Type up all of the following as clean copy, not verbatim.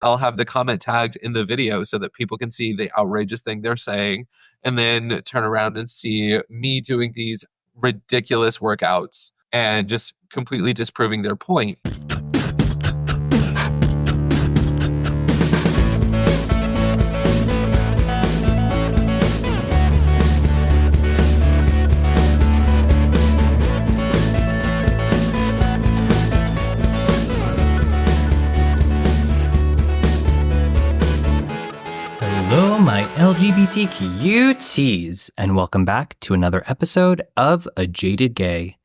I'll have the comment tagged in the video so that people can see the outrageous thing they're saying and then turn around and see me doing these ridiculous workouts and just completely disproving their point. Hello, my LGBTQTs, and welcome back to another episode of A Jaded Gay.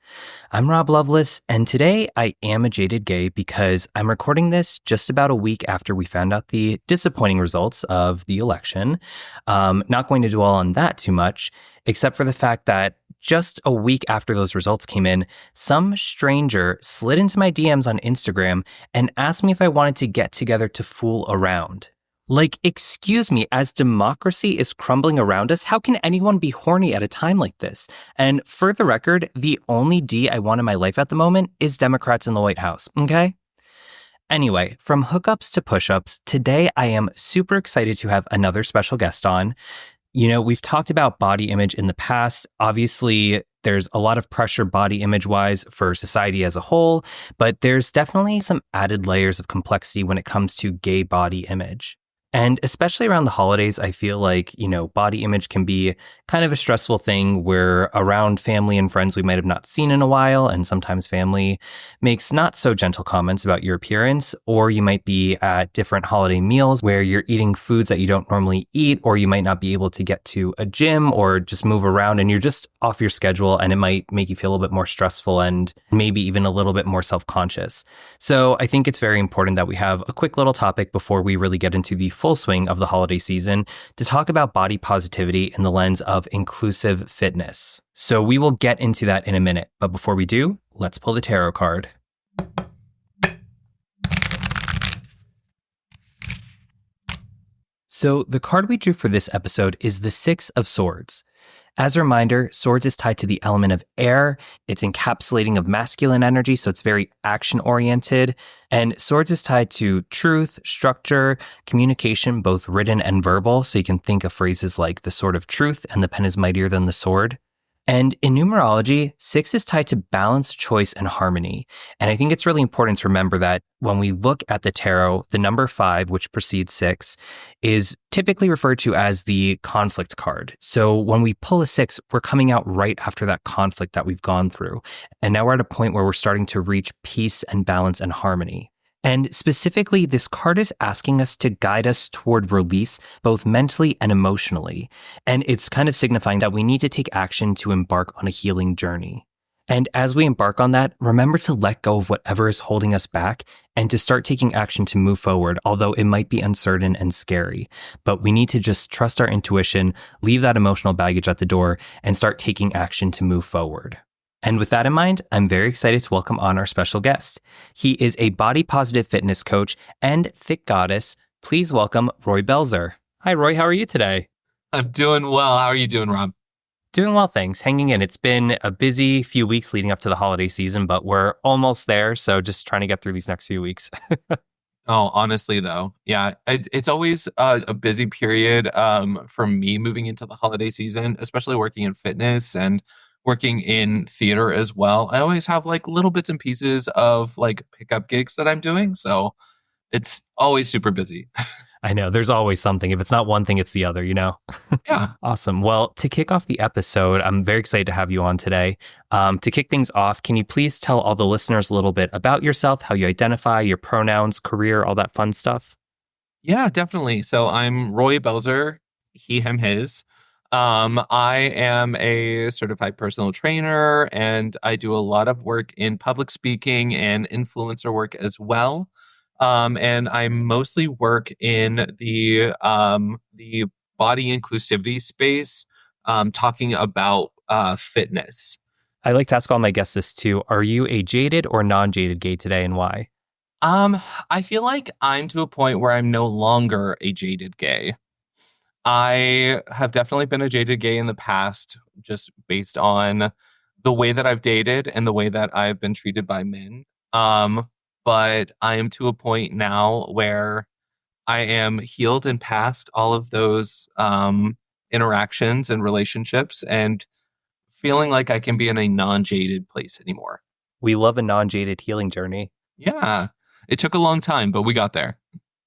I'm Rob Lovelace, and today I am a jaded gay because I'm recording this just about a week after we found out the disappointing results of the election. Not going to dwell on that too much, except for the fact that just a week after those results came in, some stranger slid into my DMs on Instagram and asked me if I wanted to get together to fool around. Like, excuse me, as democracy is crumbling around us, how can anyone be horny at a time like this? And for the record, the only D I want in my life at the moment is Democrats in the White House, okay? Anyway, from hookups to push-ups, today I am super excited to have another special guest on. You know, we've talked about body image in the past. Obviously, there's a lot of pressure body image-wise for society as a whole, but there's definitely some added layers of complexity when it comes to gay body image. And especially around the holidays, I feel like, you know, body image can be kind of a stressful thing where around family and friends we might have not seen in a while, and sometimes family makes not so gentle comments about your appearance, or you might be at different holiday meals where you're eating foods that you don't normally eat, or you might not be able to get to a gym or just move around and you're just off your schedule, and it might make you feel a little bit more stressful and maybe even a little bit more self-conscious. So I think it's very important that we have a quick little topic before we really get into the full swing of the holiday season to talk about body positivity in the lens of inclusive fitness. So we will get into that in a minute. But before we do, let's pull the tarot card. So the card we drew for this episode is the Six of Swords. As a reminder, swords is tied to the element of air. It's encapsulating of masculine energy, so it's very action-oriented. And swords is tied to truth, structure, communication, both written and verbal. So you can think of phrases like the sword of truth and the pen is mightier than the sword. And in numerology, 6 is tied to balance, choice, and harmony. And I think it's really important to remember that when we look at the tarot, the number 5, which precedes 6, is typically referred to as the conflict card. So when we pull a 6, we're coming out right after that conflict that we've gone through. And now we're at a point where we're starting to reach peace and balance and harmony. And specifically, this card is asking us to guide us toward release, both mentally and emotionally. And it's kind of signifying that we need to take action to embark on a healing journey. And as we embark on that, remember to let go of whatever is holding us back and to start taking action to move forward, although it might be uncertain and scary. But we need to just trust our intuition, leave that emotional baggage at the door, and start taking action to move forward. And with that in mind, I'm very excited to welcome on our special guest. He is a body positive fitness coach and thick goddess. Please welcome Roy Belzer. Hi, Roy. How are you today? I'm doing well. How are you doing, Rob? Doing well, thanks. Hanging in. It's been a busy few weeks leading up to the holiday season, but we're almost there. So just trying to get through these next few weeks. Oh, honestly, though, yeah, it's always a busy period for me moving into the holiday season, especially working in fitness and working in theater as well. I always have like little bits and pieces of like pickup gigs that I'm doing. So it's always super busy. I know there's always something. If it's not one thing, it's the other, you know? Yeah. Awesome. Well, to kick off the episode, I'm very excited to have you on today. To kick things off, can you please tell all the listeners a little bit about yourself, how you identify, your pronouns, career, all that fun stuff? Yeah, definitely. So I'm Roy Belzer, he, him, his. I am a certified personal trainer and I do a lot of work in public speaking and influencer work as well. And I mostly work in the body inclusivity space, talking about fitness. I like to ask all my guests this too. Are you a jaded or non-jaded gay today, and why? I feel like I'm to a point where I'm no longer a jaded gay. I have definitely been a jaded gay in the past, just based on the way that I've dated and the way that I've been treated by men. But I am to a point now where I am healed and past all of those interactions and relationships and feeling like I can be in a non-jaded place anymore. We love a non-jaded healing journey. Yeah, it took a long time, but we got there.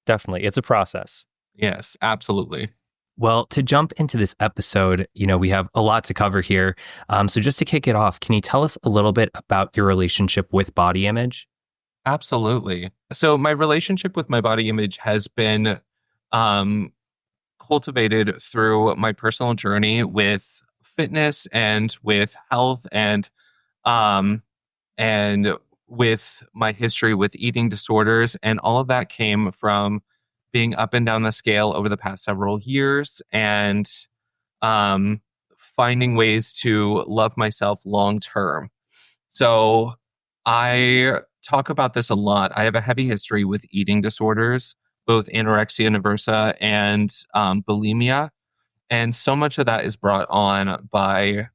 Definitely. It's a process. Yes, absolutely. Well, to jump into this episode, we have a lot to cover here. So just to kick it off, can you tell us a little bit about your relationship with body image? Absolutely. So my relationship with my body image has been um, cultivated through my personal journey with fitness and with health um, and with my history with eating disorders. And all of that came from being up and down the scale over the past several years and um, finding ways to love myself long term. So I talk about this a lot. I have a heavy history with eating disorders, both anorexia nervosa and bulimia. And so much of that is brought on by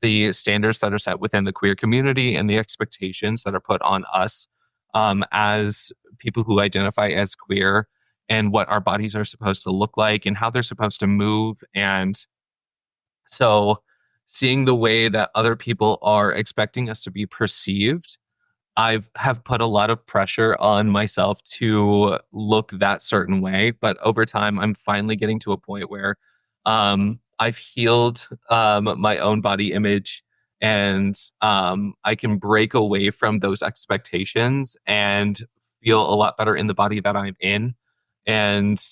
the standards that are set within the queer community and the expectations that are put on us as people who identify as queer and what our bodies are supposed to look like and how they're supposed to move. And so seeing the way that other people are expecting us to be perceived, I've have put a lot of pressure on myself to look that certain way, but over time, I'm finally getting to a point where I've healed my own body image, and I can break away from those expectations and feel a lot better in the body that I'm in, and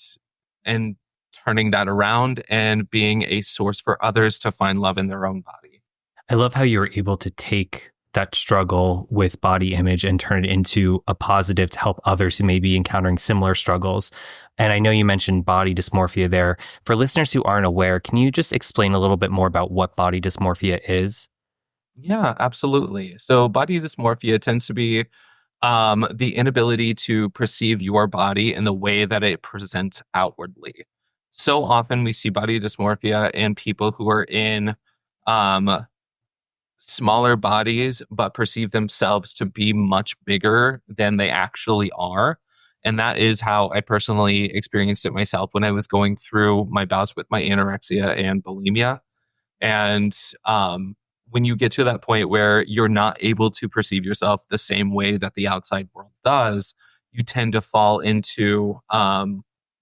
and turning that around and being a source for others to find love in their own body. I love how you were able to take that struggle with body image and turn it into a positive to help others who may be encountering similar struggles. And I know you mentioned body dysmorphia there. For listeners who aren't aware, can you just explain a little bit more about what body dysmorphia is? Yeah, absolutely. So body dysmorphia tends to be the inability to perceive your body in the way that it presents outwardly. So often we see body dysmorphia in people who are in um, smaller bodies, but perceive themselves to be much bigger than they actually are. And that is how I personally experienced it myself when I was going through my bouts with my anorexia and bulimia. And when you get to that point where you're not able to perceive yourself the same way that the outside world does, you tend to fall into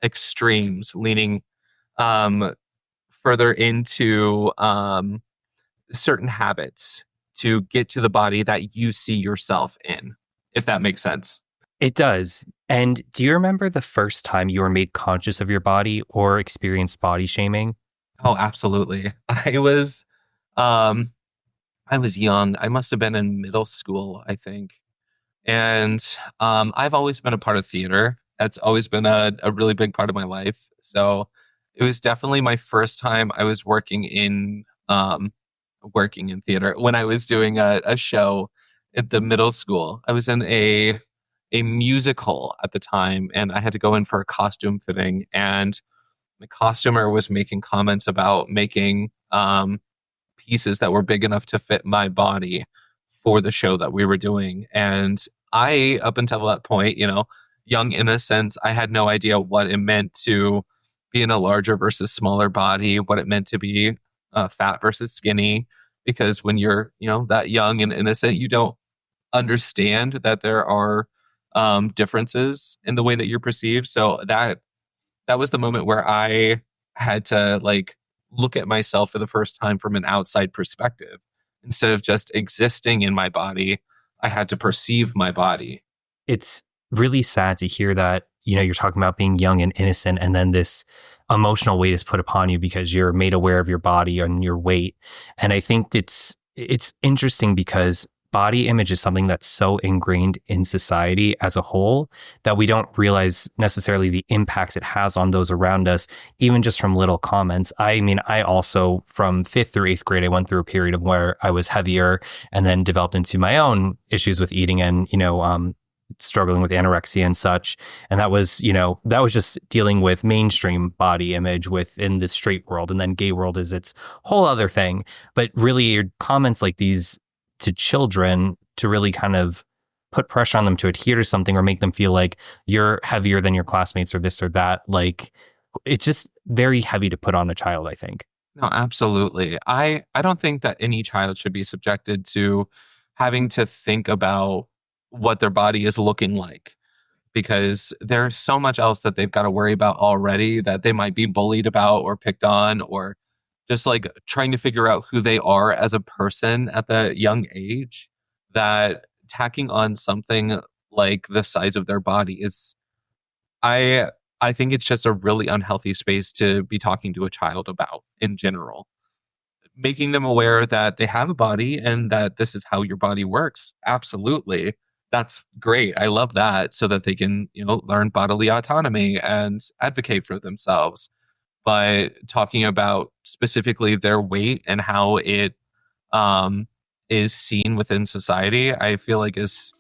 extremes, leaning um, further into certain habits to get to the body that you see yourself in, if that makes sense. It does. And do you remember the first time you were made conscious of your body or experienced body shaming? Oh, absolutely. Um I was young. I must have been in middle school, I think. And I've always been a part of theater. That's always been a really big part of my life. So it was definitely my first time I was working in theater when I was doing a show at the middle school. I was in a musical at the time, and I had to go in for a costume fitting, and the costumer was making comments about making pieces that were big enough to fit my body for the show that we were doing. And I, up until that point, young innocence, I had no idea what it meant to be in a larger versus smaller body, what it meant to be fat versus skinny. Because when you're, that young and innocent, you don't understand that there are differences in the way that you're perceived. So that was the moment where I had to like look at myself for the first time from an outside perspective. Instead of just existing in my body, I had to perceive my body. It's really sad to hear that, you're talking about being young and innocent, and then this emotional weight is put upon you because you're made aware of your body and your weight. And I think it's interesting because body image is something that's so ingrained in society as a whole that we don't realize necessarily the impacts it has on those around us, even just from little comments. I mean, I also, from 5th through 8th grade, I went through a period of where I was heavier and then developed into my own issues with eating and, struggling with anorexia and such. And that was just dealing with mainstream body image within the straight world. And then gay world is its whole other thing. But really, your comments like these to children to really kind of put pressure on them to adhere to something or make them feel like you're heavier than your classmates or this or that. Like, it's just very heavy to put on a child, I think. No, absolutely. I don't think that any child should be subjected to having to think about what their body is looking like, because there's so much else that they've got to worry about already that they might be bullied about or picked on, or just like trying to figure out who they are as a person at the young age, that tacking on something like the size of their body is, I I think it's just a really unhealthy space to be talking to a child about in general. Making them aware that they have a body and that this is how your body works. Absolutely. That's great. I love that, so that they can, learn bodily autonomy and advocate for themselves. But talking about specifically their weight and how it um, is seen within society, I feel like is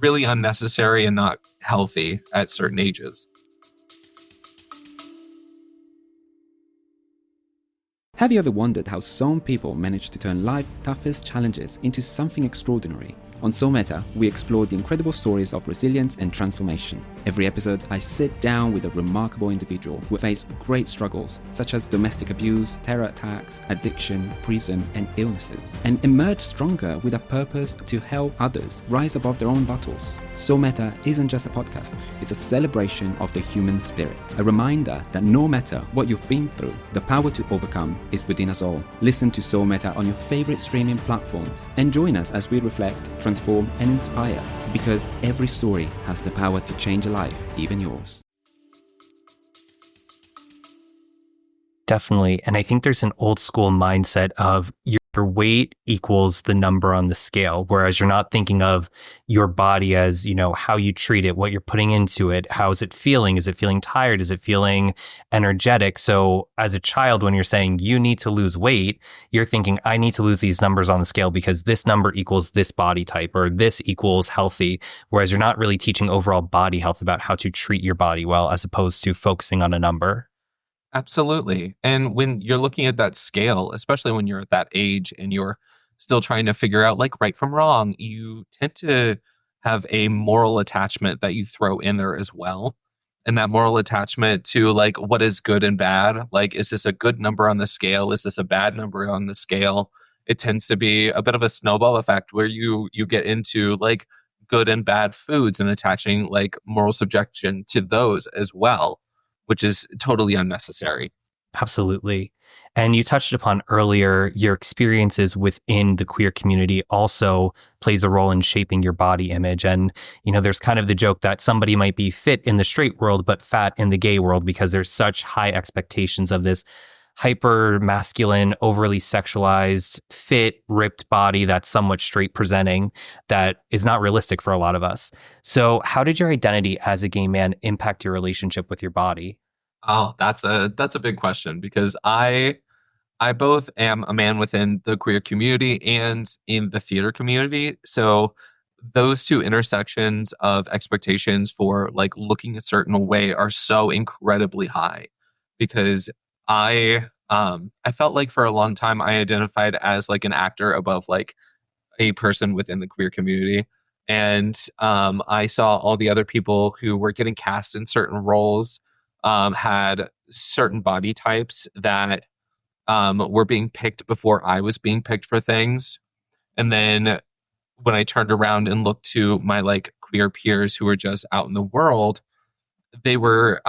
really unnecessary and not healthy at certain ages. Have you ever wondered how some people manage to turn life's toughest challenges into something extraordinary? On So Meta, we explore the incredible stories of resilience and transformation. Every episode, I sit down with a remarkable individual who faced great struggles, such as domestic abuse, terror attacks, addiction, prison, and illnesses, and emerge stronger with a purpose to help others rise above their own battles. So Meta isn't just a podcast, it's a celebration of the human spirit. A reminder that no matter what you've been through, the power to overcome is within us all. Listen to So Meta on your favorite streaming platforms and join us as we reflect, transform, and inspire, because every story has the power to change a life, even yours. Definitely. And I think there's an old school mindset of your weight equals the number on the scale, whereas you're not thinking of your body as, how you treat it, what you're putting into it, how is it feeling? Is it feeling tired? Is it feeling energetic? So as a child, when you're saying you need to lose weight, you're thinking, I need to lose these numbers on the scale because this number equals this body type or this equals healthy, whereas you're not really teaching overall body health about how to treat your body well, as opposed to focusing on a number. Absolutely. And when you're looking at that scale, especially when you're at that age and you're still trying to figure out like right from wrong, you tend to have a moral attachment that you throw in there as well. And that moral attachment to like what is good and bad, like is this a good number on the scale? Is this a bad number on the scale? It tends to be a bit of a snowball effect where you get into like good and bad foods and attaching like moral subjection to those as well, which is totally unnecessary. Absolutely. And you touched upon earlier, your experiences within the queer community also plays a role in shaping your body image. And, there's kind of the joke that somebody might be fit in the straight world, but fat in the gay world, because there's such high expectations of this hyper masculine, overly sexualized, fit, ripped body that's somewhat straight presenting that is not realistic for a lot of us. So how did your identity as a gay man impact your relationship with your body? Oh, that's a big question, because I both am a man within the queer community and in the theater community. So those two intersections of expectations for like looking a certain way are so incredibly high, because I felt like for a long time I identified as like an actor above like a person within the queer community. And I saw all the other people who were getting cast in certain roles had certain body types that were being picked before I was being picked for things. And then when I turned around and looked to my like queer peers who were just out in the world, they were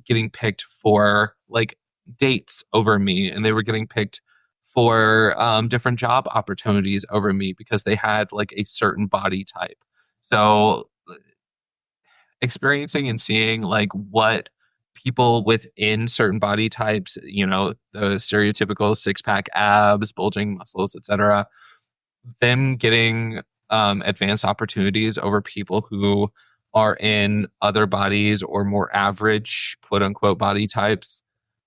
getting picked for like dates over me, and they were getting picked for different job opportunities over me because they had like a certain body type. So experiencing and seeing like what people within certain body types, the stereotypical six-pack abs, bulging muscles, etc., them getting advanced opportunities over people who are in other bodies or more average quote unquote body types,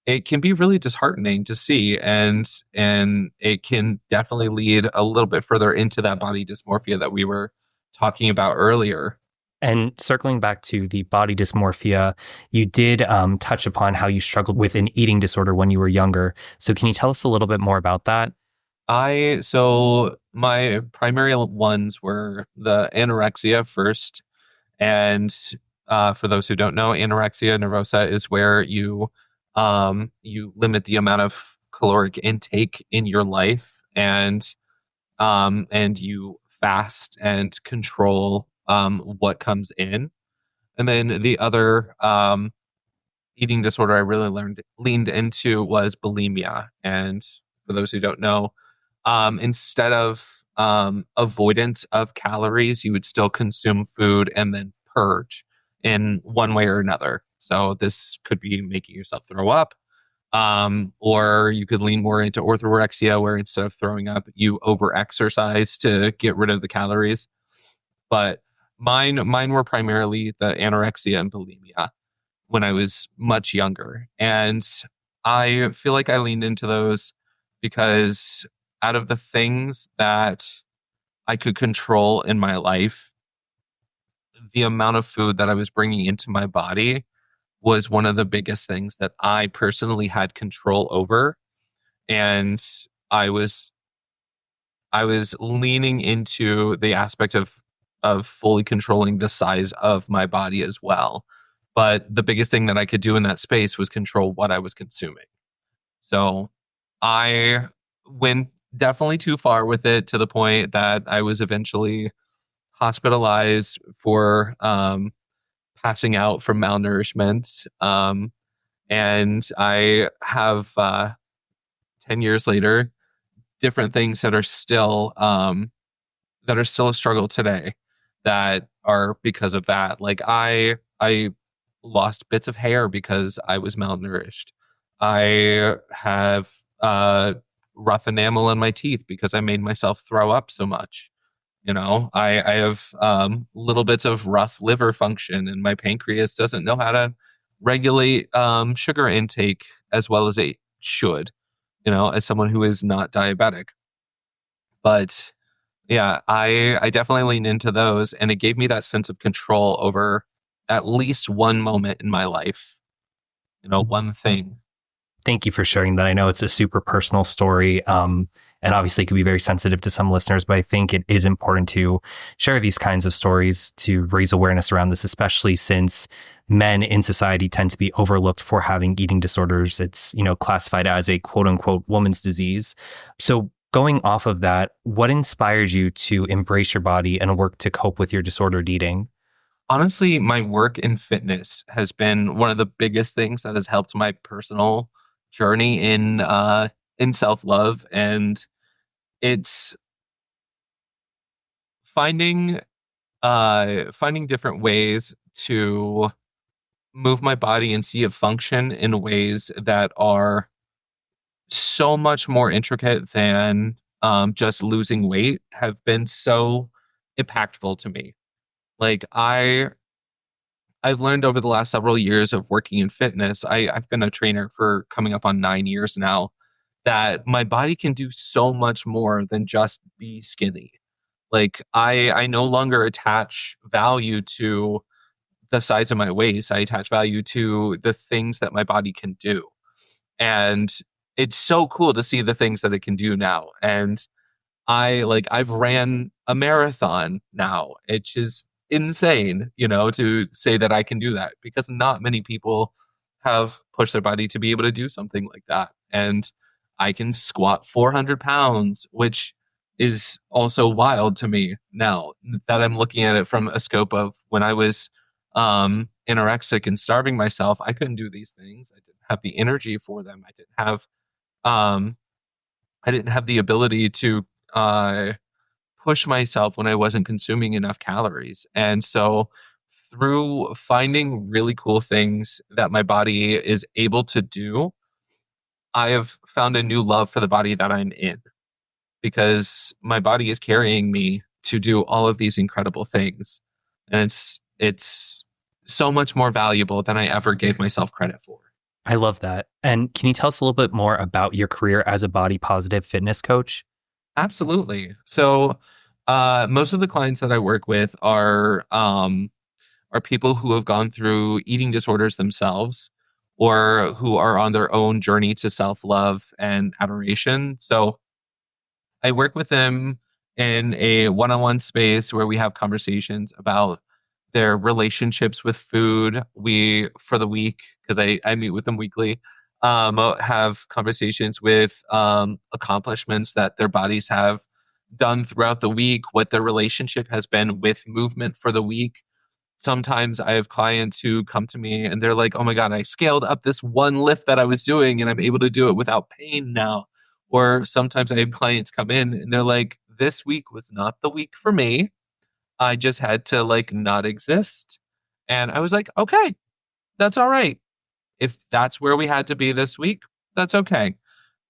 it can be really disheartening to see, and it can definitely lead a little bit further into that body dysmorphia that we were talking about earlier. And circling back to the body dysmorphia, you did touch upon how you struggled with an eating disorder when you were younger. So can you tell us a little bit more about that? So my primary ones were the anorexia first. And for those who don't know, anorexia nervosa is where you limit the amount of caloric intake in your life, and you fast and control what comes in. And then the other eating disorder I really leaned into was bulimia. And for those who don't know, instead of avoidance of calories, you would still consume food and then purge in one way or another. So this could be making yourself throw up, or you could lean more into orthorexia, where instead of throwing up, you over-exercise to get rid of the calories. But mine were primarily the anorexia and bulimia when I was much younger. And I feel like I leaned into those because out of the things that I could control in my life, the amount of food that I was bringing into my body was one of the biggest things that I personally had control over. And I was I was leaning into the aspect of fully controlling the size of my body as well. But the biggest thing that I could do in that space was control what I was consuming. So I went definitely too far with it, to the point that I was eventually hospitalized for passing out from malnourishment. And I have 10 years later different things that are still a struggle today, that are because of that. Like I lost bits of hair because I was malnourished. I have rough enamel in my teeth because I made myself throw up so much. I have little bits of rough liver function, and my pancreas doesn't know how to regulate sugar intake as well as it should, as someone who is not diabetic. But yeah, I definitely leaned into those, and it gave me that sense of control over at least one moment in my life, one thing. Thank you for sharing that. I know it's a super personal story, and obviously it could be very sensitive to some listeners, but I think it is important to share these kinds of stories to raise awareness around this, especially since men in society tend to be overlooked for having eating disorders. It's, classified as a quote unquote woman's disease. So going off of that, what inspired you to embrace your body and work to cope with your disordered eating? Honestly, my work in fitness has been one of the biggest things that has helped my personal journey in self-love. And it's finding finding different ways to move my body and see it function in ways that are so much more intricate than just losing weight, have been so impactful to me. Like I've learned over the last several years of working in fitness, I've been a trainer for coming up on 9 years now, that my body can do so much more than just be skinny. Like I no longer attach value to the size of my waist. I attach value to the things that my body can do. And it's so cool to see the things that it can do now. And I've ran a marathon now. It's just insane, to say that I can do that, because not many people have pushed their body to be able to do something like that. And I can squat 400 pounds, which is also wild to me now that I'm looking at it from a scope of when I was anorexic and starving myself. I couldn't do these things. I didn't have the energy for them. Um, I didn't have the ability to push myself when I wasn't consuming enough calories. And so through finding really cool things that my body is able to do, I have found a new love for the body that I'm in, because my body is carrying me to do all of these incredible things. And it's so much more valuable than I ever gave myself credit for. I love that. And can you tell us a little bit more about your career as a body positive fitness coach? Absolutely. So most of the clients that I work with are people who have gone through eating disorders themselves, or who are on their own journey to self-love and adoration. So I work with them in a one-on-one space where we have conversations about their relationships with food. We, for the week, because I meet with them weekly, have conversations with accomplishments that their bodies have done throughout the week, what their relationship has been with movement for the week. Sometimes I have clients who come to me and they're like, oh my God, I scaled up this one lift that I was doing and I'm able to do it without pain now. Or sometimes I have clients come in and they're like, this week was not the week for me. I just had to like not exist. And I was like, okay, that's all right. If that's where we had to be this week, that's okay.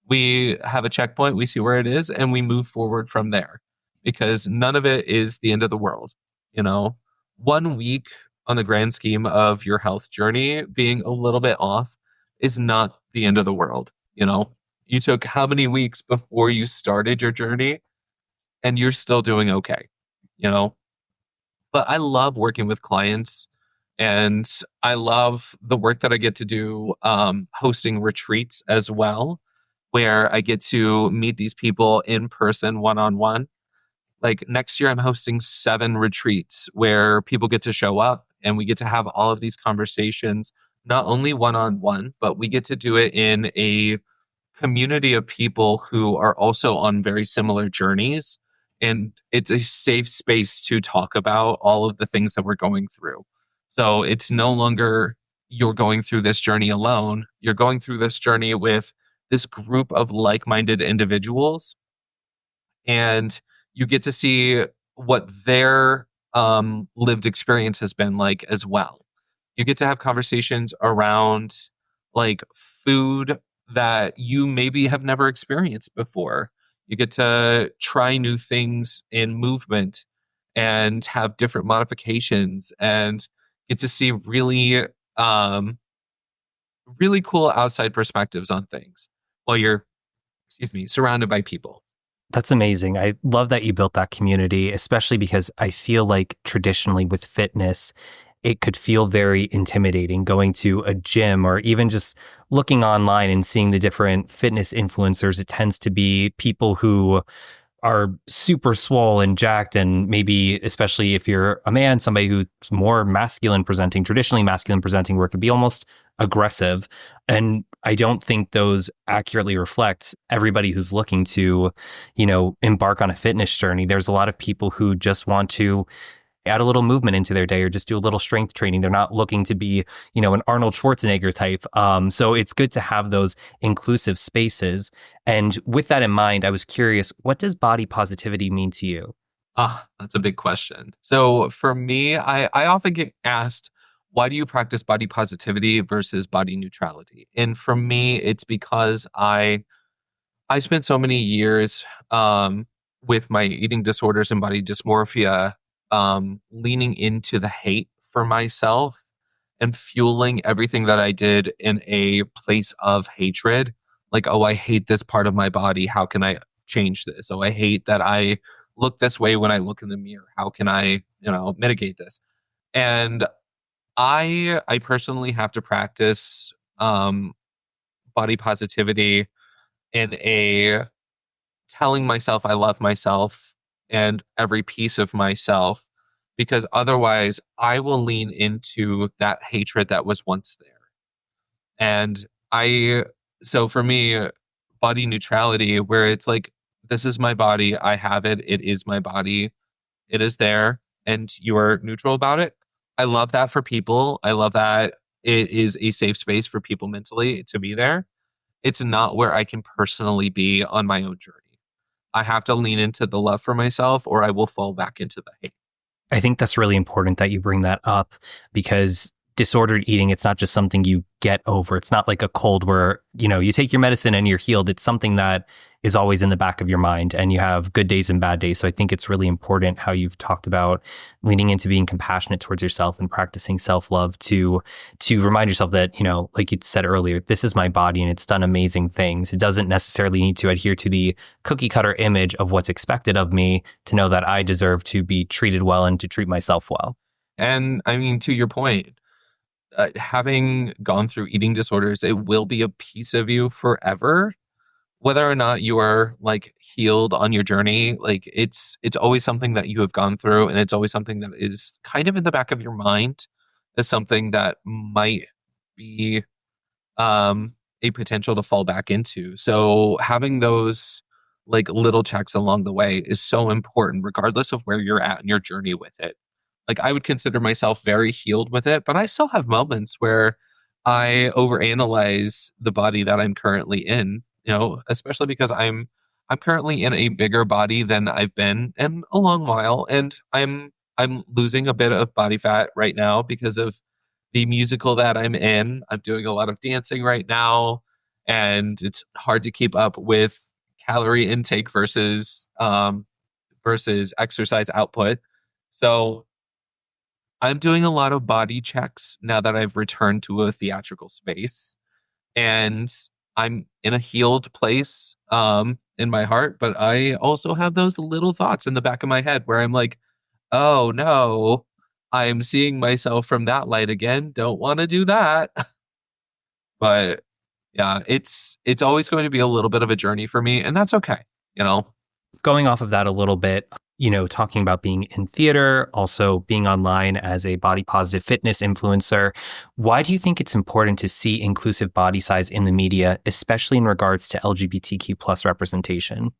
We have a checkpoint, we see where it is, and we move forward from there because none of it is the end of the world. You know, 1 week on the grand scheme of your health journey being a little bit off is not the end of the world. You know, you took how many weeks before you started your journey and you're still doing okay, you know? But I love working with clients and I love the work that I get to do hosting retreats as well, where I get to meet these people in person one on one. Like next year, I'm hosting 7 retreats where people get to show up and we get to have all of these conversations, not only one on one, but we get to do it in a community of people who are also on very similar journeys. And it's a safe space to talk about all of the things that we're going through. So it's no longer you're going through this journey alone. You're going through this journey with this group of like minded individuals. And you get to see what their lived experience has been like as well. You get to have conversations around like food that you maybe have never experienced before. You get to try new things in movement and have different modifications and get to see um, really cool outside perspectives on things while you're, excuse me, surrounded by people. That's amazing. I love that you built that community, especially because I feel like traditionally with fitness, it could feel very intimidating going to a gym or even just looking online and seeing the different fitness influencers. It tends to be people who are super swole and jacked, and maybe especially if you're a man, somebody who's more masculine presenting, traditionally masculine presenting, where it could be almost aggressive. And I don't think those accurately reflect everybody who's looking to, embark on a fitness journey. There's a lot of people who just want to add a little movement into their day or just do a little strength training. They're not looking to be, an Arnold Schwarzenegger type. So it's good to have those inclusive spaces. And with that in mind, I was curious, what does body positivity mean to you? That's a big question. So for me, I often get asked, why do you practice body positivity versus body neutrality? And for me, it's because I spent so many years with my eating disorders and body dysmorphia, leaning into the hate for myself and fueling everything that I did in a place of hatred. Like, oh, I hate this part of my body. How can I change this? Oh, I hate that I look this way when I look in the mirror. How can I, mitigate this? And I personally have to practice body positivity in a telling myself I love myself and every piece of myself, because otherwise I will lean into that hatred that was once there. And so for me, body neutrality, where it's like, this is my body, I have it, it is my body, it is there, and you are neutral about it. I love that for people. I love that it is a safe space for people mentally to be there. It's not where I can personally be on my own journey. I have to lean into the love for myself or I will fall back into the hate. I think that's really important that you bring that up, because disordered eating, it's not just something you get over. It's not like a cold where, you take your medicine and you're healed. It's something that is always in the back of your mind, and you have good days and bad days. So I think it's really important how you've talked about leaning into being compassionate towards yourself and practicing self-love to remind yourself that, like you said earlier, this is my body and it's done amazing things. It doesn't necessarily need to adhere to the cookie cutter image of what's expected of me to know that I deserve to be treated well and to treat myself well. And I mean, to your point, having gone through eating disorders, it will be a piece of you forever. whether or not you are like healed on your journey, like it's always something that you have gone through, and it's always something that is kind of in the back of your mind as something that might be a potential to fall back into. So having those like little checks along the way is so important, regardless of where you're at in your journey with it. Like I would consider myself very healed with it, but I still have moments where I overanalyze the body that I'm currently in, especially because I'm currently in a bigger body than I've been in a long while, and I'm losing a bit of body fat right now because of the musical that I'm in. I'm doing a lot of dancing right now, and it's hard to keep up with calorie intake versus exercise output. So I'm doing a lot of body checks now that I've returned to a theatrical space, and I'm in a healed place in my heart, but I also have those little thoughts in the back of my head where I'm like, oh no, I'm seeing myself from that light again. Don't want to do that. But yeah, it's always going to be a little bit of a journey for me, and that's okay, you know. Going off of that a little bit, talking about being in theater, also being online as a body positive fitness influencer, why do you think it's important to see inclusive body size in the media, especially in regards to LGBTQ plus representation?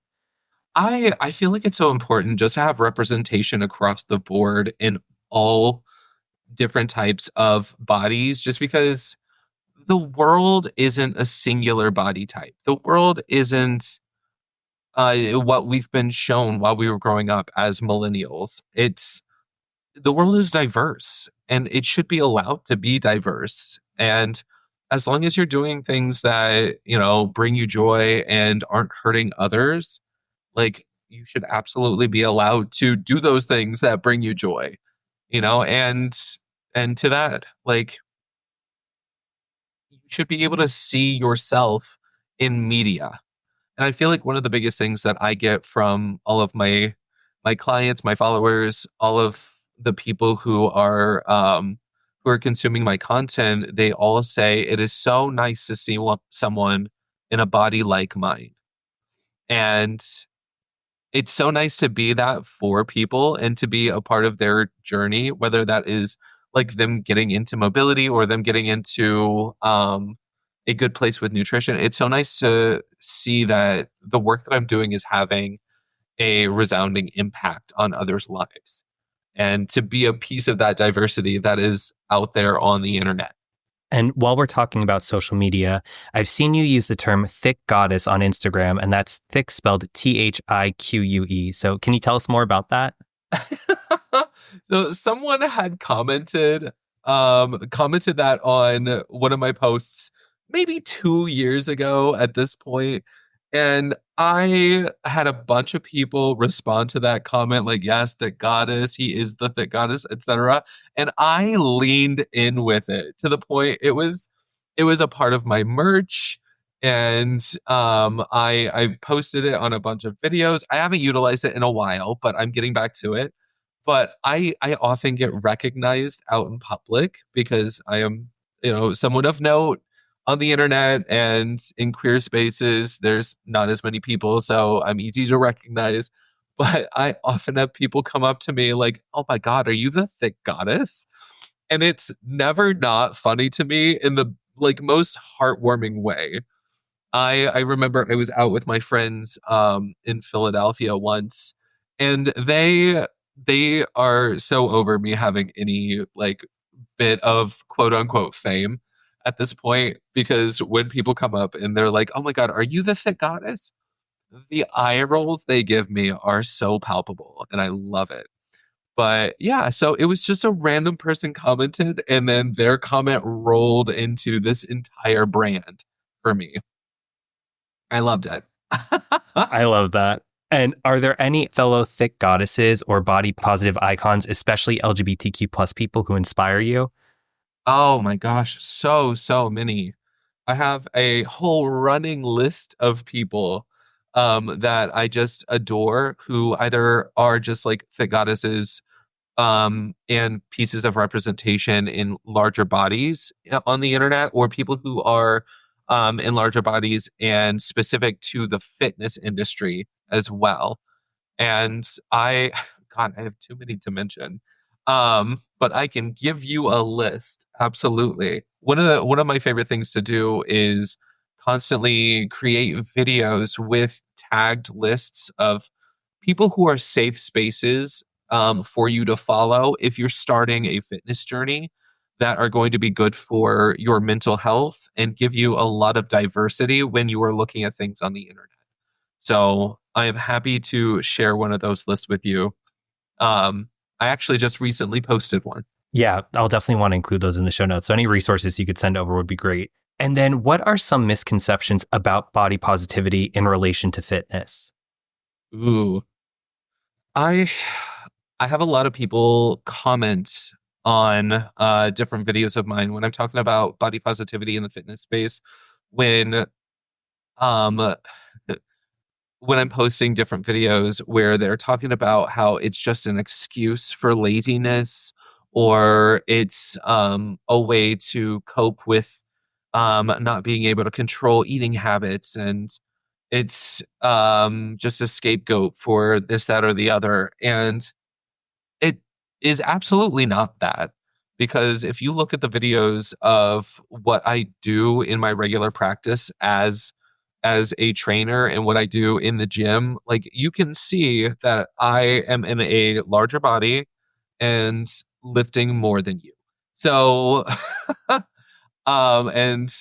I feel like it's so important just to have representation across the board in all different types of bodies, just because the world isn't a singular body type. The world isn't what we've been shown while we were growing up as millennials. It's the world is diverse, and it should be allowed to be diverse. And as long as you're doing things that, bring you joy and aren't hurting others, like you should absolutely be allowed to do those things that bring you joy, and to that, like you should be able to see yourself in media. And I feel like one of the biggest things that I get from all of my clients, my followers, all of the people who are consuming my content, they all say it is so nice to see someone in a body like mine. And it's so nice to be that for people and to be a part of their journey, whether that is like them getting into mobility or them getting into a good place with nutrition. It's so nice to see that the work that I'm doing is having a resounding impact on others' lives, and to be a piece of that diversity that is out there on the internet. And while we're talking about social media, I've seen you use the term thick goddess on Instagram, and that's thick spelled THIQUE. So can you tell us more about that? So someone had commented that on one of my posts maybe 2 years ago at this point. And I had a bunch of people respond to that comment, like, yes, the goddess, he is the thick goddess, etc. And I leaned in with it to the point it was a part of my merch. And I posted it on a bunch of videos. I haven't utilized it in a while, but I'm getting back to it. But I often get recognized out in public because I am, someone of note on the internet, and in queer spaces there's not as many people, so I'm easy to recognize. But I often have people come up to me like, oh my god, are you the thick goddess? And it's never not funny to me in the like most heartwarming way. I remember I was out with my friends in Philadelphia once, and they are so over me having any like bit of quote unquote fame at this point, because when people come up and they're like, "Oh my god, are you the thick goddess?" The eye rolls they give me are so palpable, and I love it. But yeah, so it was just a random person commented, and then their comment rolled into this entire brand for me. I loved it. I love that. And are there any fellow thick goddesses or body positive icons, especially LGBTQ plus people, who inspire you? Oh my gosh, so many. I have a whole running list of people that I just adore, who either are just like thick goddesses and pieces of representation in larger bodies on the internet, or people who are in larger bodies and specific to the fitness industry as well. And God, I have too many to mention. But I can give you a list. Absolutely. One of my favorite things to do is constantly create videos with tagged lists of people who are safe spaces for you to follow if you're starting a fitness journey that are going to be good for your mental health and give you a lot of diversity when you are looking at things on the internet. So I am happy to share one of those lists with you. I actually just recently posted one. Yeah, I'll definitely want to include those in the show notes. So any resources you could send over would be great. And then what are some misconceptions about body positivity in relation to fitness? Ooh, I I have a lot of people comment on different videos of mine when I'm talking about body positivity in the fitness space. When um when I'm posting different videos where they're talking about how it's just an excuse for laziness or it's a way to cope with not being able to control eating habits and it's just a scapegoat for this, that, or the other. And it is absolutely not that. Because if you look at the videos of what I do in my regular practice as a trainer and what I do in the gym, like you can see that I am in a larger body and lifting more than you. So, and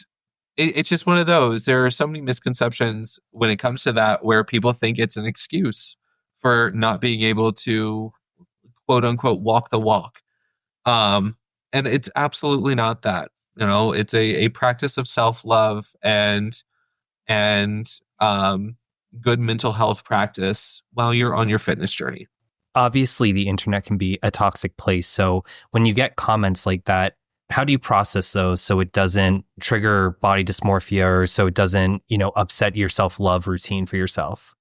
it's just one of those. There are so many misconceptions when it comes to that, where people think it's an excuse for not being able to quote unquote walk the walk. Um, and it's absolutely not that. It's a practice of self love and good mental health practice while you're on your fitness journey. Obviously, the internet can be a toxic place. So when you get comments like that, how do you process those so it doesn't trigger body dysmorphia or so it doesn't, upset your self-love routine for yourself?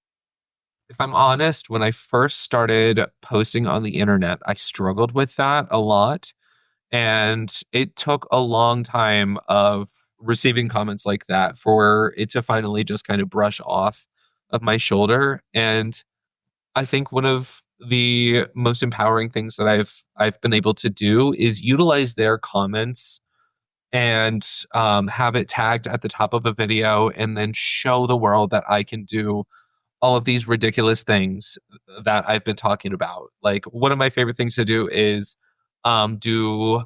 If I'm honest, when I first started posting on the internet, I struggled with that a lot. And it took a long time of receiving comments like that for it to finally just kind of brush off of my shoulder. And I think one of the most empowering things that I've been able to do is utilize their comments and have it tagged at the top of a video and then show the world that I can do all of these ridiculous things that I've been talking about. Like one of my favorite things to do is do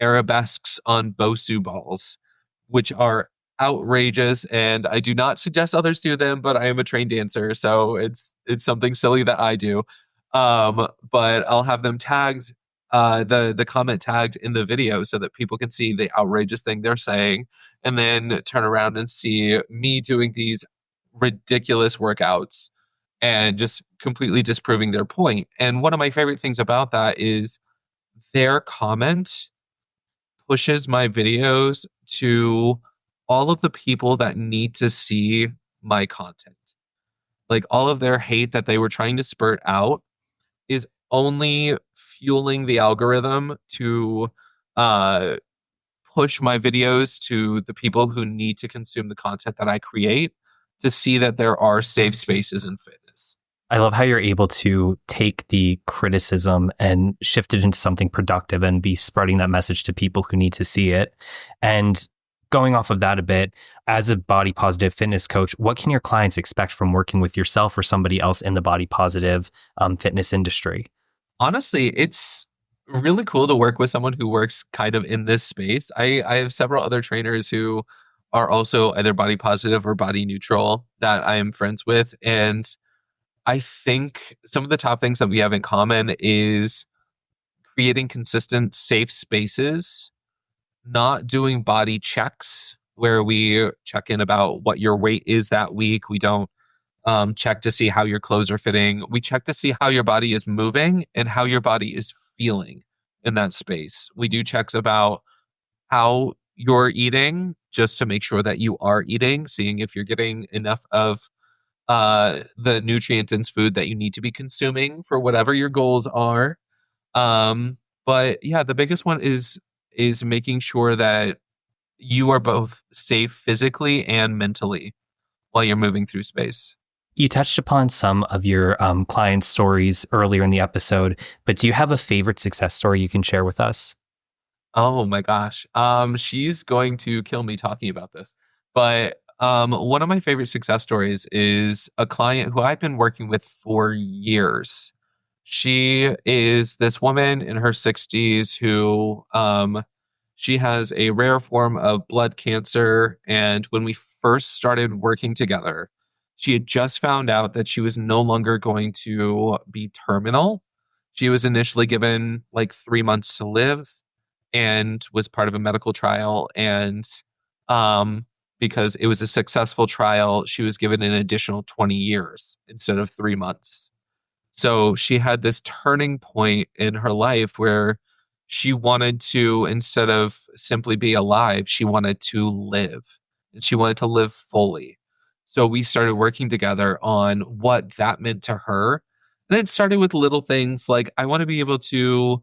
arabesques on Bosu balls, which are outrageous, and I do not suggest others do them, but I am a trained dancer, so it's something silly that I do. But I'll have them tagged, the comment tagged in the video so that people can see the outrageous thing they're saying, and then turn around and see me doing these ridiculous workouts and just completely disproving their point. And one of my favorite things about that is their comment pushes my videos to all of the people that need to see my content. Like all of their hate that they were trying to spurt out is only fueling the algorithm to uh, push my videos to the people who need to consume the content that I create to see that there are safe spaces in fitness. I love how you're able to take the criticism and shift it into something productive and be spreading that message to people who need to see it. And going off of that a bit, as a body positive fitness coach, what can your clients expect from working with yourself or somebody else in the body positive fitness industry? Honestly, it's really cool to work with someone who works kind of in this space. I have several other trainers who are also either body positive or body neutral that I am friends with. And I think some of the top things that we have in common is creating consistent, safe spaces, not doing body checks where we check in about what your weight is that week. We don't check to see how your clothes are fitting. We check to see how your body is moving and how your body is feeling in that space. We do checks about how you're eating just to make sure that you are eating, seeing if you're getting enough of the nutrient dense food that you need to be consuming for whatever your goals are. But yeah, the biggest one is making sure that you are both safe physically and mentally while you're moving through space. You touched upon some of your client stories earlier in the episode, but do you have a favorite success story you can share with us? Oh my gosh. She's going to kill me talking about this. But one of my favorite success stories is a client who I've been working with for years. She is this woman in her 60s who she has a rare form of blood cancer. And when we first started working together, she had just found out that she was no longer going to be terminal. She was initially given like 3 months to live and was part of a medical trial. And um, because it was a successful trial, she was given an additional 20 years instead of 3 months. So she had this turning point in her life where she wanted to, instead of simply be alive, she wanted to live and she wanted to live fully. So we started working together on what that meant to her. And it started with little things like, I want to be able to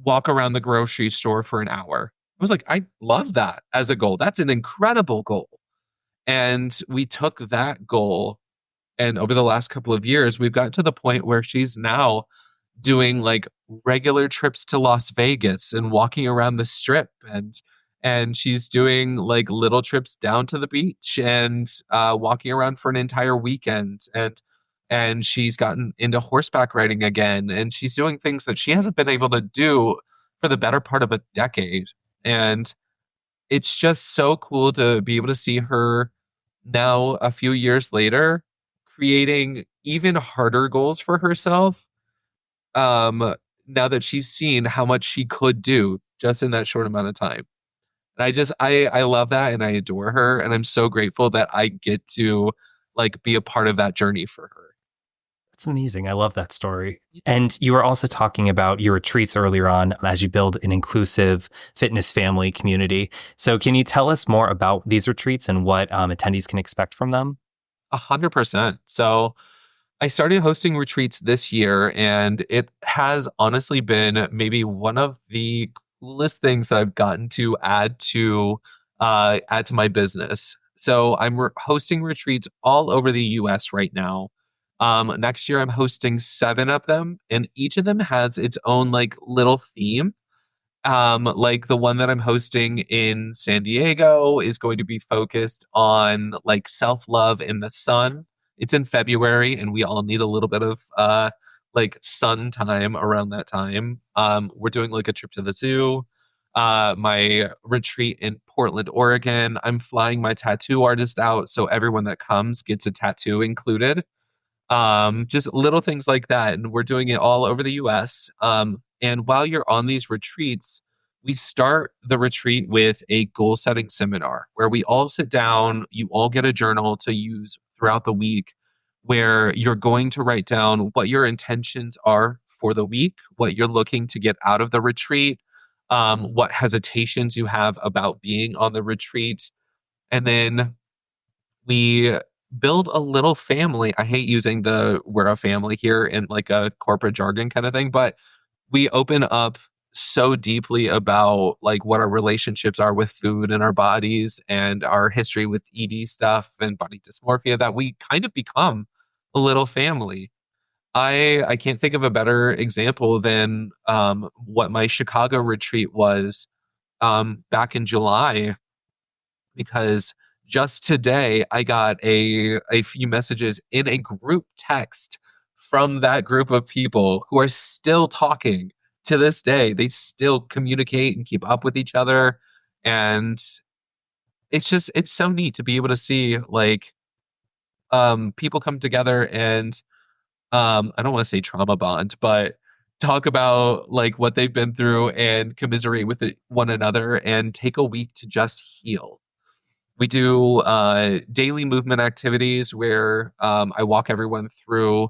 walk around the grocery store for an hour. I was like, I love that as a goal. That's an incredible goal. And we took that goal, and over the last couple of years, we've gotten to the point where she's now doing like regular trips to Las Vegas and walking around the strip, and she's doing like little trips down to the beach and walking around for an entire weekend, and she's gotten into horseback riding again, and she's doing things that she hasn't been able to do for the better part of a decade. And it's just so cool to be able to see her now a few years later creating even harder goals for herself, um now that she's seen how much she could do just in that short amount of time. And I love that, and I adore her, and I'm so grateful that I get to like be a part of that journey for her. That's amazing. I love that story. And you were also talking about your retreats earlier on as you build an inclusive fitness family community. So can you tell us more about these retreats and what attendees can expect from them? 100%. So I started hosting retreats this year, and it has honestly been maybe one of the coolest things that I've gotten to add to my business. So I'm hosting retreats all over the US right now. Next year I'm hosting 7 of them, and each of them has its own like little theme. Like the one that I'm hosting in San Diego is going to be focused on like self-love in the sun. It's in February, and we all need a little bit of like sun time around that time. We're doing like a trip to the zoo. My retreat in Portland, Oregon, I'm flying my tattoo artist out, so everyone that comes gets a tattoo included. Just little things like that. And we're doing it all over the US. And while you're on these retreats, we start the retreat with a goal setting seminar where we all sit down, you all get a journal to use throughout the week, where you're going to write down what your intentions are for the week, what you're looking to get out of the retreat, what hesitations you have about being on the retreat. And then we build a little family. I hate using the we're a family here in like a corporate jargon kind of thing, but we open up so deeply about like what our relationships are with food and our bodies and our history with ED stuff and body dysmorphia that we kind of become a little family. I can't think of a better example than what my Chicago retreat was back in July, because just today I got a few messages in a group text from that group of people who are still talking to this day. They still communicate and keep up with each other. And it's so neat to be able to see like people come together and I don't want to say trauma bond, but talk about like what they've been through and commiserate with one another and take a week to just heal. We do daily movement activities where I walk everyone through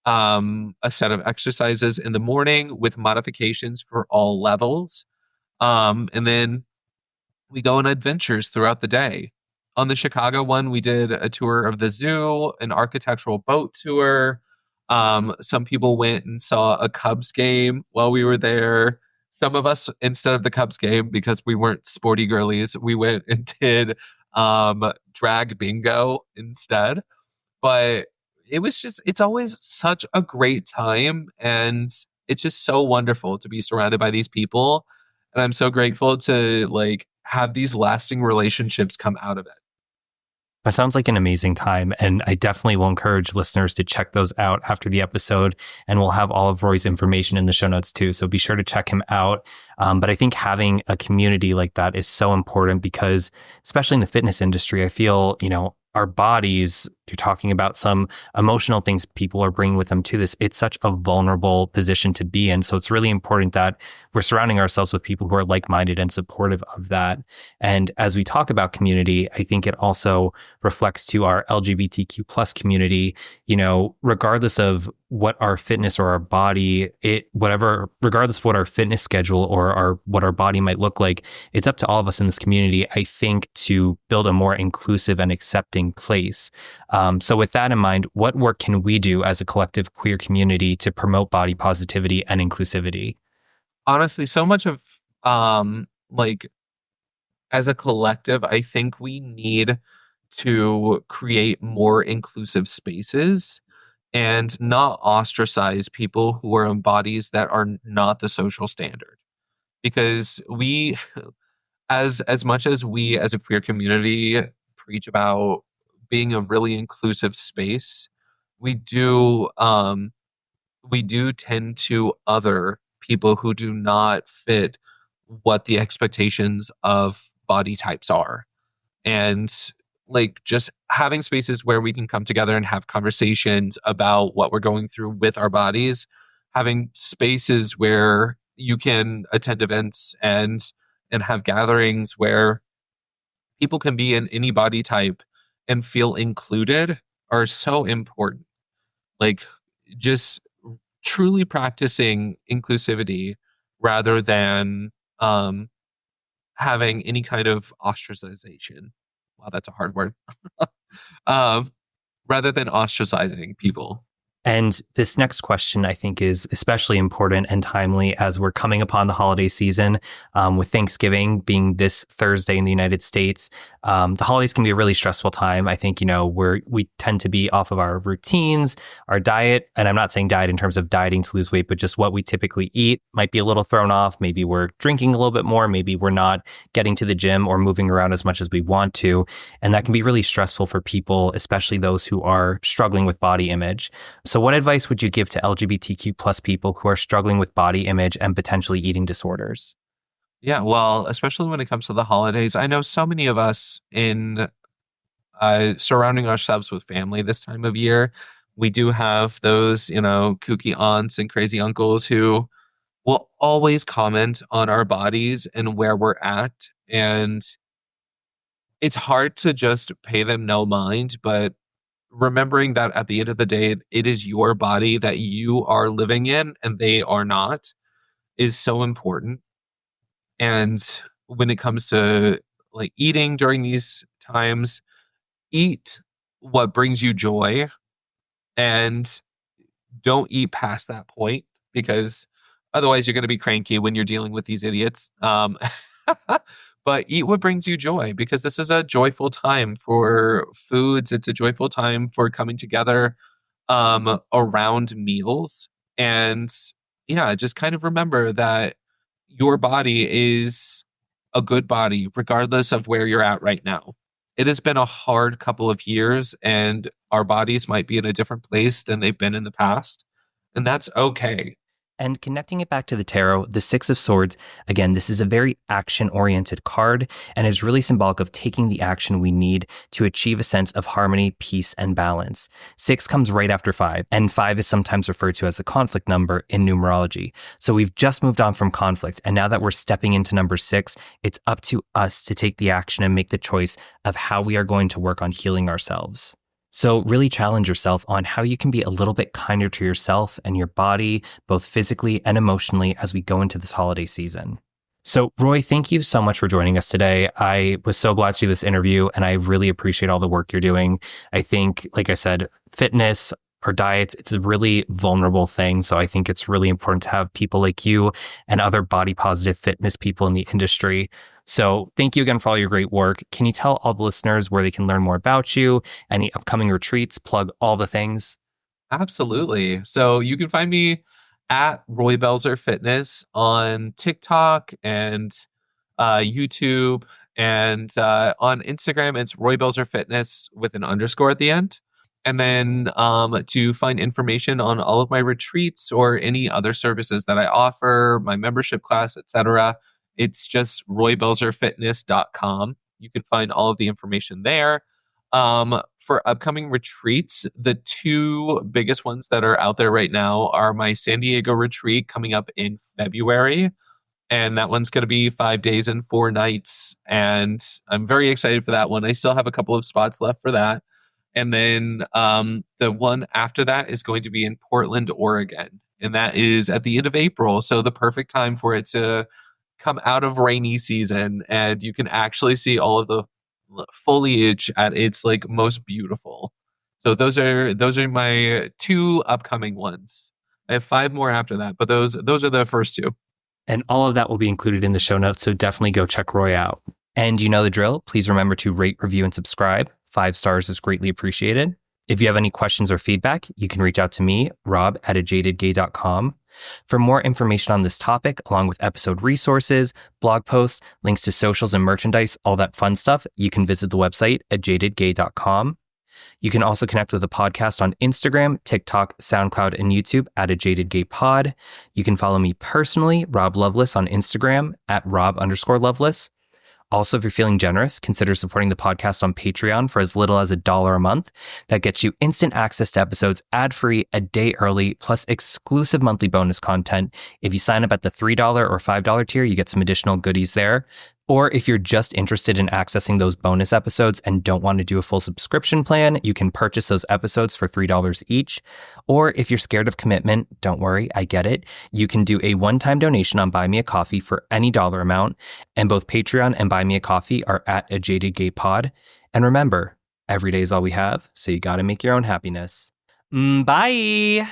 a set of exercises in the morning with modifications for all levels. And then we go on adventures throughout the day. On the Chicago one, we did a tour of the zoo, an architectural boat tour. Some people went and saw a Cubs game while we were there. some of us, instead of the Cubs game, because we weren't sporty girlies, we went and did drag bingo instead. But it's always such a great time. And it's just so wonderful to be surrounded by these people. And I'm so grateful to like have these lasting relationships come out of it. That sounds like an amazing time. And I definitely will encourage listeners to check those out after the episode. And we'll have all of Roy's information in the show notes too. So be sure to check him out. But I think having a community like that is so important because, especially in the fitness industry, I feel, our bodies, you're talking about some emotional things people are bringing with them to this. It's such a vulnerable position to be in. So it's really important that we're surrounding ourselves with people who are like-minded and supportive of that. And as we talk about community, I think it also reflects to our LGBTQ plus community, regardless of what our fitness or our body, regardless of what our fitness schedule or what our body might look like, it's up to all of us in this community, I think, to build a more inclusive and accepting place. So with that in mind, what work can we do as a collective queer community to promote body positivity and inclusivity? Honestly, so much of as a collective, I think we need to create more inclusive spaces and not ostracize people who are in bodies that are not the social standard. Because we, as much as we as a queer community preach about being a really inclusive space, we do tend to other people who do not fit what the expectations of body types are. And just having spaces where we can come together and have conversations about what we're going through with our bodies, having spaces where you can attend events and have gatherings where people can be in any body type and feel included are so important. Just truly practicing inclusivity rather than having any kind of ostracization. Wow, that's a hard word. Rather than ostracizing people. And this next question, I think, is especially important and timely as we're coming upon the holiday season, with Thanksgiving being this Thursday in the United States. The holidays can be a really stressful time. I think, we tend to be off of our routines, our diet, and I'm not saying diet in terms of dieting to lose weight, but just what we typically eat might be a little thrown off. Maybe we're drinking a little bit more. Maybe we're not getting to the gym or moving around as much as we want to. And that can be really stressful for people, especially those who are struggling with body image. So what advice would you give to LGBTQ plus people who are struggling with body image and potentially eating disorders? Yeah, well, especially when it comes to the holidays, I know so many of us in surrounding ourselves with family this time of year, we do have those, kooky aunts and crazy uncles who will always comment on our bodies and where we're at. And it's hard to just pay them no mind, but remembering that at the end of the day, it is your body that you are living in and they are not is so important. And when it comes to eating during these times, eat what brings you joy and don't eat past that point because otherwise you're going to be cranky when you're dealing with these idiots. But eat what brings you joy because this is a joyful time for foods. It's a joyful time for coming together around meals. And yeah, just kind of remember that your body is a good body, regardless of where you're at right now. It has been a hard couple of years and our bodies might be in a different place than they've been in the past. And that's okay. And connecting it back to the tarot, the Six of Swords, again, this is a very action-oriented card and is really symbolic of taking the action we need to achieve a sense of harmony, peace, and balance. 6 comes right after 5, and 5 is sometimes referred to as the conflict number in numerology. So we've just moved on from conflict, and now that we're stepping into number 6, it's up to us to take the action and make the choice of how we are going to work on healing ourselves. So really challenge yourself on how you can be a little bit kinder to yourself and your body, both physically and emotionally, as we go into this holiday season. So Roy, thank you so much for joining us today. I was so glad to do this interview and I really appreciate all the work you're doing. I think, like I said, fitness, or diets. It's a really vulnerable thing. So I think it's really important to have people like you and other body positive fitness people in the industry. So thank you again for all your great work. Can you tell all the listeners where they can learn more about you, any upcoming retreats, plug all the things? Absolutely. So you can find me at Roy Belzer Fitness on TikTok and YouTube, and on Instagram, it's Roy Belzer Fitness with an underscore at the end. And then to find information on all of my retreats or any other services that I offer, my membership class, etc., it's just roybelzerfitness.com. You can find all of the information there. For upcoming retreats, the two biggest ones that are out there right now are my San Diego retreat coming up in February. And that one's going to be 5 days and 4 nights. And I'm very excited for that one. I still have a couple of spots left for that. And then the one after that is going to be in Portland, Oregon. And that is at the end of April. So the perfect time for it to come out of rainy season. And you can actually see all of the foliage at its like most beautiful. So those are my 2 upcoming ones. I have 5 more after that, but those are the first 2. And all of that will be included in the show notes, so definitely go check Roy out. And you know the drill. Please remember to rate, review, and subscribe. 5 stars is greatly appreciated. If you have any questions or feedback, you can reach out to me, rob@ajadedgay.com. For more information on this topic, along with episode resources, blog posts, links to socials and merchandise, all that fun stuff, you can visit the website ajadedgay.com. You can also connect with the podcast on Instagram, TikTok, SoundCloud, and YouTube at @ajadedgaypod. You can follow me personally, Rob Loveless, on Instagram at Rob_Loveless. Also, if you're feeling generous, consider supporting the podcast on Patreon for as little as $1 a month. That gets you instant access to episodes ad-free, a day early, plus exclusive monthly bonus content. If you sign up at the $3 or $5 tier, you get some additional goodies there. Or if you're just interested in accessing those bonus episodes and don't want to do a full subscription plan, you can purchase those episodes for $3 each. Or if you're scared of commitment, don't worry, I get it. You can do a one-time donation on Buy Me a Coffee for any dollar amount. And both Patreon and Buy Me a Coffee are at @ajadedgaypod. And remember, every day is all we have, so you gotta make your own happiness. Bye!